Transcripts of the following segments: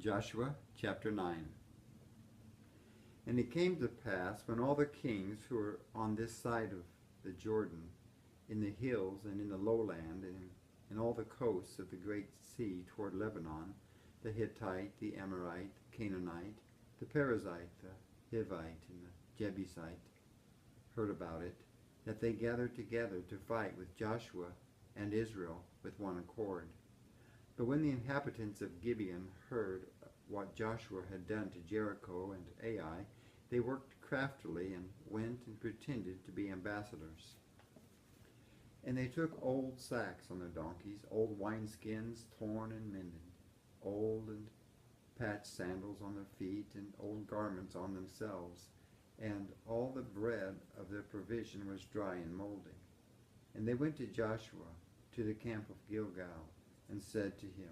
Joshua chapter 9. And it came to pass, when all the kings who were on this side of the Jordan, in the hills and in the lowland, and in all the coasts of the great sea toward Lebanon, the Hittite, the Amorite, the Canaanite, the Perizzite, the Hivite, and the Jebusite, heard about it, that they gathered together to fight with Joshua and Israel with one accord. But when the inhabitants of Gibeon heard what Joshua had done to Jericho and Ai, they worked craftily and went and pretended to be ambassadors. And they took old sacks on their donkeys, old wineskins torn and mended, old and patched sandals on their feet, and old garments on themselves, and all the bread of their provision was dry and moldy. And they went to Joshua to the camp of Gilgal, and said to him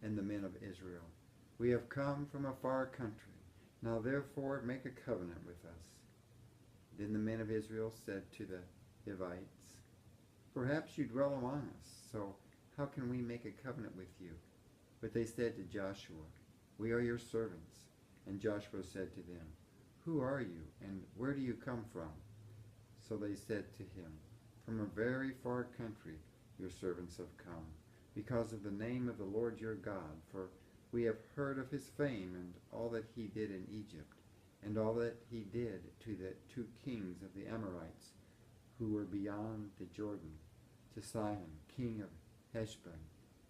and the men of Israel, We have come from a far country. Now therefore make a covenant with us. Then the men of Israel said to the Hivites, Perhaps you dwell among us, so how can we make a covenant with you? But they said to Joshua, We are your servants. And Joshua said to them, Who are you, and where do you come from? So they said to him, From a very far country your servants have come, because of the name of the Lord your God, for we have heard of his fame and all that he did in Egypt, and all that he did to the two kings of the Amorites who were beyond the Jordan, to Sihon, king of Heshbon,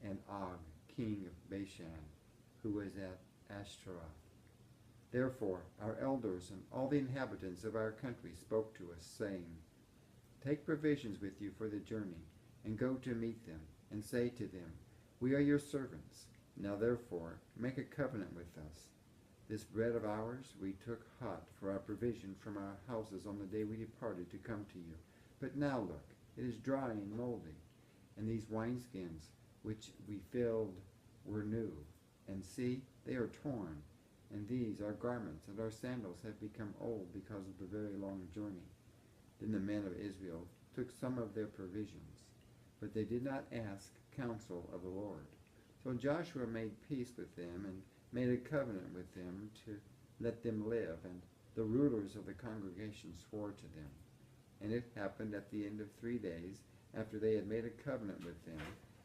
and Og, king of Bashan, who was at Ashtaroth. Therefore our elders and all the inhabitants of our country spoke to us, saying, Take provisions with you for the journey, and go to meet them, and say to them, We are your servants. Now therefore make a covenant with us. This bread of ours we took hot for our provision from our houses on the day we departed to come to you. But now look, it is dry and moldy, and these wineskins which we filled were new. And see, they are torn, and these our garments and our sandals have become old because of the very long journey. Then the men of Israel took some of their provisions, but they did not ask counsel of the Lord. So Joshua made peace with them and made a covenant with them to let them live, and the rulers of the congregation swore to them. And it happened at the end of 3 days, after they had made a covenant with them,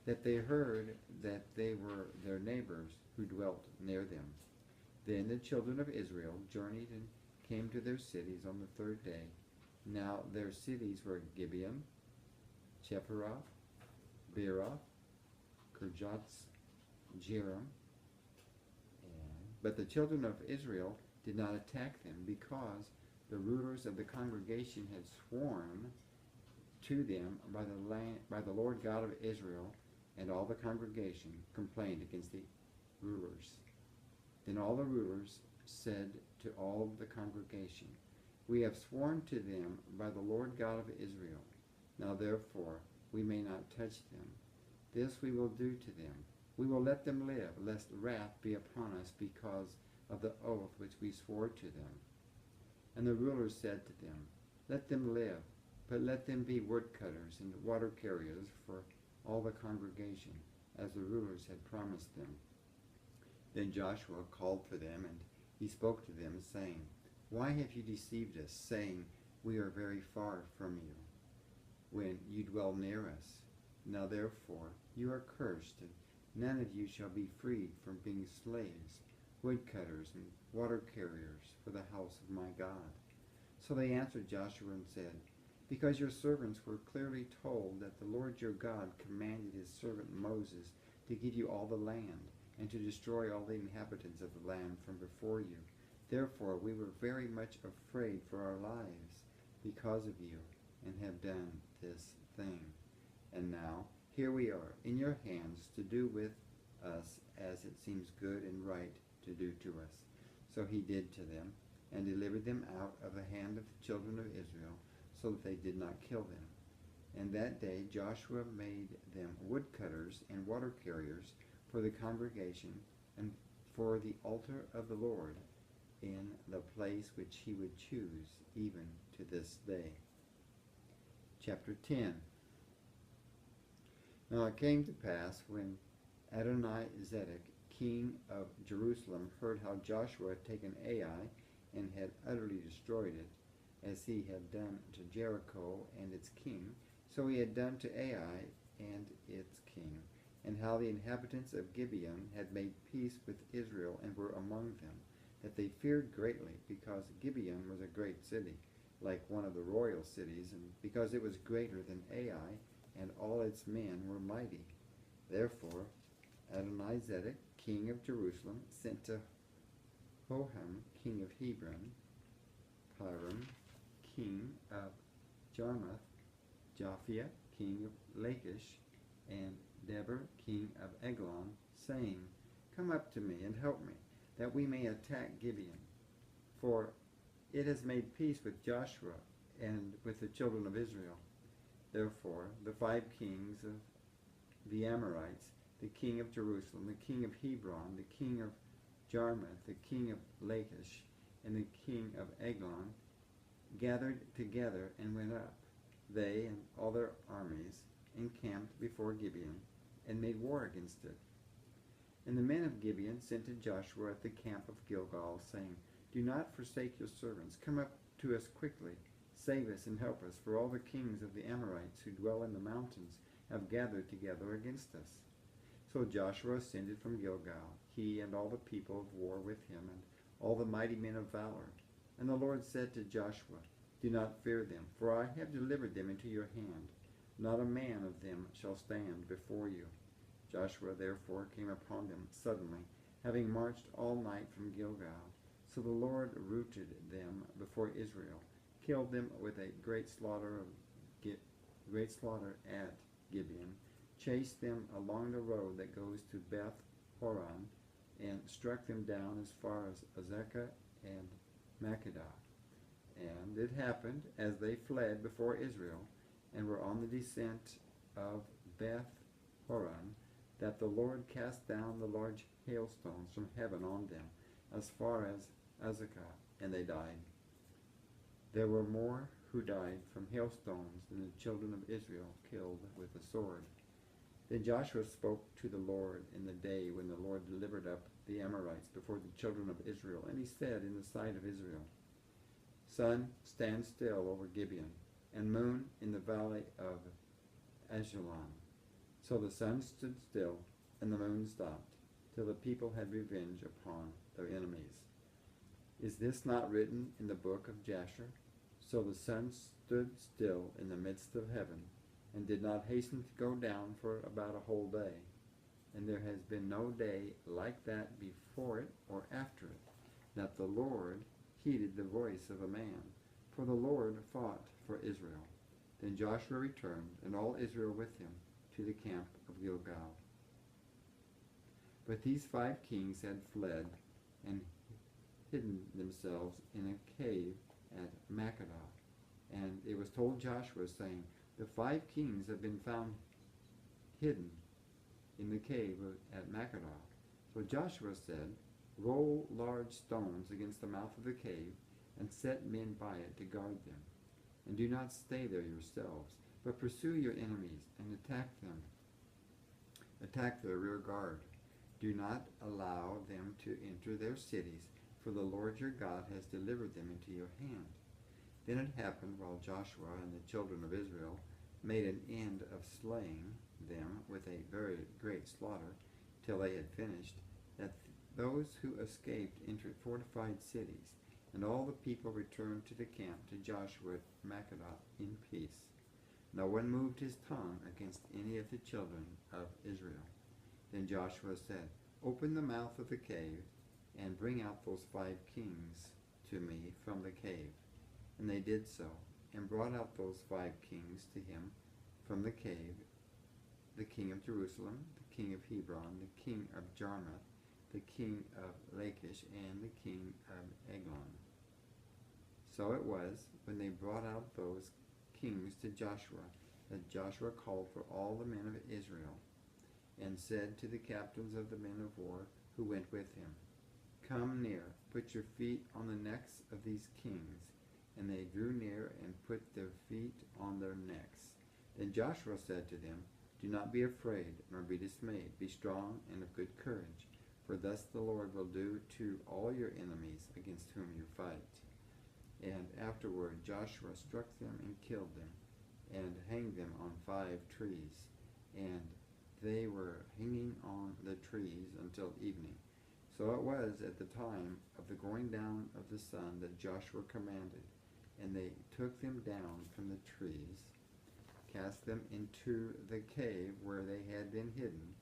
that they heard that they were their neighbors who dwelt near them. Then the children of Israel journeyed and came to their cities on the 3rd day. Now their cities were Gibeon, Chepherath, Beeroth, Kirjath Jearim. But the children of Israel did not attack them, because the rulers of the congregation had sworn to them by the Lord God of Israel, and all the congregation complained against the rulers. Then all the rulers said to all the congregation, We have sworn to them by the Lord God of Israel. Now therefore we may not touch them. This we will do to them. We will let them live, lest wrath be upon us because of the oath which we swore to them. And the rulers said to them, Let them live, but let them be woodcutters and water carriers for all the congregation, as the rulers had promised them. Then Joshua called for them, and he spoke to them, saying, Why have you deceived us, saying, We are very far from you, when you dwell near us? Now therefore you are cursed, and none of you shall be freed from being slaves, woodcutters, and water carriers for the house of my God. So they answered Joshua and said, Because your servants were clearly told that the Lord your God commanded his servant Moses to give you all the land, and to destroy all the inhabitants of the land from before you. Therefore we were very much afraid for our lives because of you, and have done this thing. And now here we are in your hands to do with us as it seems good and right to do to us. So he did to them, and delivered them out of the hand of the children of Israel, so that they did not kill them. And that day Joshua made them woodcutters and water carriers for the congregation, and for the altar of the Lord, in the place which he would choose, even to this day. Chapter 10. Now it came to pass, when Adonizedek, king of Jerusalem, heard how Joshua had taken Ai and had utterly destroyed it, as he had done to Jericho and its king, so he had done to Ai and its king, and how the inhabitants of Gibeon had made peace with Israel and were among them, that they feared greatly, because Gibeon was a great city, like one of the royal cities, and because it was greater than Ai, and all its men were mighty. Therefore Adonizedek, king of Jerusalem, sent to Hoham, king of Hebron, Piram, king of Jarmuth, Japhia, king of Lachish, and Deber, king of Eglon, saying, Come up to me and help me, that we may attack Gibeon. For it has made peace with Joshua and with the children of Israel. Therefore the 5 kings of the Amorites, the king of Jerusalem, the king of Hebron, the king of Jarmuth, the king of Lachish, and the king of Eglon, gathered together and went up, they and all their armies, encamped before Gibeon, and made war against it. And the men of Gibeon sent to Joshua at the camp of Gilgal, saying, Do not forsake your servants. Come up to us quickly. Save us and help us, for all the kings of the Amorites who dwell in the mountains have gathered together against us. So Joshua ascended from Gilgal, he and all the people of war with him, and all the mighty men of valor. And the Lord said to Joshua, Do not fear them, for I have delivered them into your hand. Not a man of them shall stand before you. Joshua therefore came upon them suddenly, having marched all night from Gilgal. So the Lord routed them before Israel, killed them with a great slaughter at Gibeon, chased them along the road that goes to Beth Horon, and struck them down as far as Azekah and Makkedah. And it happened, as they fled before Israel, and were on the descent of Beth Horon, that the Lord cast down the large hailstones from heaven on them, as far as Azekah, and they died. There were more who died from hailstones than the children of Israel killed with the sword. Then Joshua spoke to the Lord in the day when the Lord delivered up the Amorites before the children of Israel, and he said in the sight of Israel, Sun, stand still over Gibeon, and moon in the valley of Ajalon. So the sun stood still, and the moon stopped, till the people had revenge upon their enemies. Is this not written in the book of Jasher? So the sun stood still in the midst of heaven, and did not hasten to go down for about a whole day. And there has been no day like that before it or after it, that the Lord heeded the voice of a man, for the Lord fought for Israel. Then Joshua returned, and all Israel with him, to the camp of Gilgal. But these 5 kings had fled and hidden themselves in a cave at Makkedah. And it was told Joshua, saying, The 5 kings have been found hidden in the cave at Makkedah. So Joshua said, Roll large stones against the mouth of the cave, and set men by it to guard them. And do not stay there yourselves, but pursue your enemies and attack them. Attack their rear guard. Do not allow them to enter their cities, for the Lord your God has delivered them into your hand. Then it happened, while Joshua and the children of Israel made an end of slaying them with a very great slaughter, till they had finished, that those who escaped entered fortified cities, and all the people returned to the camp to Joshua at Makkedah in peace. No one moved his tongue against any of the children of Israel. Then Joshua said, Open the mouth of the cave, and bring out those 5 kings to me from the cave. And they did so, and brought out those 5 kings to him from the cave, the king of Jerusalem, the king of Hebron, the king of Jarmuth, the king of Lachish, and the king of Eglon. So it was, when they brought out those kings to Joshua, that Joshua called for all the men of Israel, and said to the captains of the men of war who went with him, Come near, put your feet on the necks of these kings. And they drew near and put their feet on their necks. Then Joshua said to them, Do not be afraid, nor be dismayed. Be strong and of good courage. For thus the Lord will do to all your enemies against whom you fight. And afterward Joshua struck them and killed them, and hanged them on 5 trees. And they were hanging on the trees until evening. So it was at the time of the going down of the sun that Joshua commanded, and they took them down from the trees, cast them into the cave where they had been hidden,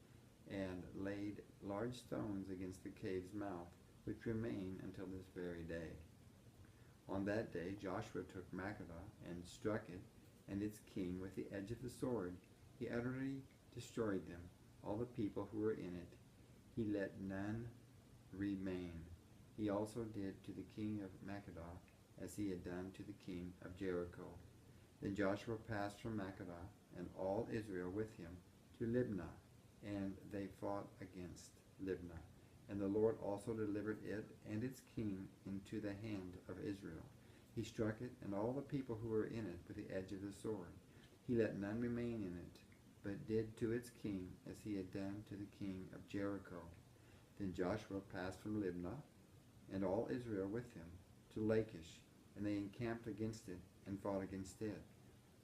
and laid large stones against the cave's mouth, which remain until this very day. On that day Joshua took Makkedah and struck it and its king with the edge of the sword. He utterly destroyed them, all the people who were in it. He let none remain. He also did to the king of Makkedah as he had done to the king of Jericho. Then Joshua passed from Makkedah, and all Israel with him, to Libnah, and they fought against Libnah. And the Lord also delivered it and its king into the hand of Israel. He struck it and all the people who were in it with the edge of the sword. He let none remain in it, but did to its king as he had done to the king of Jericho. Then Joshua passed from Libnah, and all Israel with him, to Lachish, and they encamped against it and fought against it.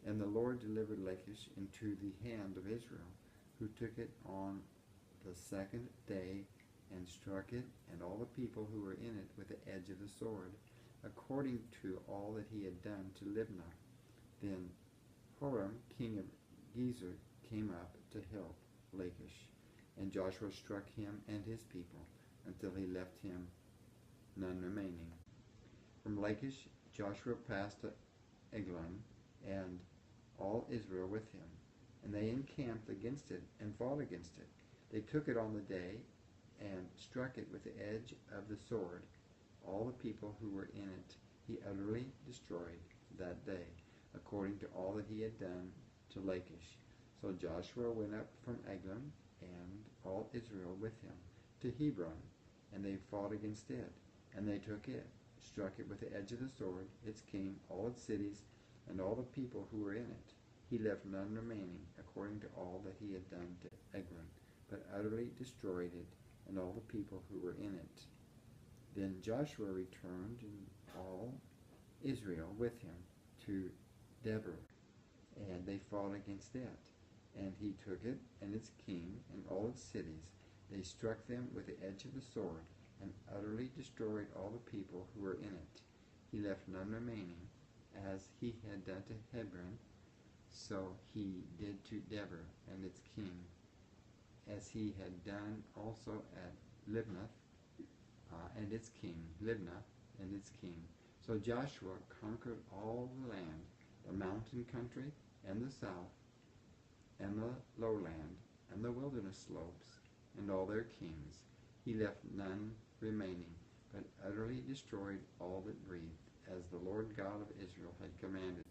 And the Lord delivered Lachish into the hand of Israel, who took it on the 2nd day, and struck it and all the people who were in it with the edge of the sword, according to all that he had done to Libnah. Then Horam, king of Gezer, came up to help Lachish, and Joshua struck him and his people until he left him none remaining. From Lachish Joshua passed to Eglon, and all Israel with him, and they encamped against it and fought against it. They took it on the day and struck it with the edge of the sword. All the people who were in it he utterly destroyed that day, according to all that he had done to Lachish. So Joshua went up from Eglon, and all Israel with him, to Hebron, and they fought against it, and they took it, struck it with the edge of the sword, its king, all its cities, and all the people who were in it. He left none remaining, according to all that he had done to Eglon, but utterly destroyed it, and all the people who were in it. Then Joshua returned, and all Israel with him, to Debir, and they fought against it. And he took it, and its king, and all its cities. They struck them with the edge of the sword, and utterly destroyed all the people who were in it. He left none remaining, as he had done to Hebron, so he did to Debir and its king, as he had done also at Libnah and its king, Libnah and its king. So Joshua conquered all the land, the mountain country, and the south, and the lowland, and the wilderness slopes, and all their kings. He left none remaining, but utterly destroyed all that breathed, as the Lord God of Israel had commanded.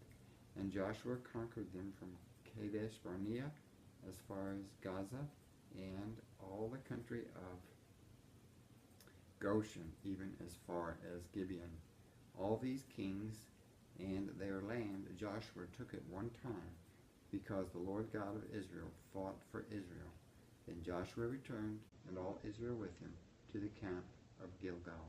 And Joshua conquered them from Kadesh Barnea as far as Gaza, and all the country of Goshen, even as far as Gibeon. All these kings and their land Joshua took at one time, because the Lord God of Israel fought for Israel. Then Joshua returned, and all Israel with him, to the camp of Gilgal.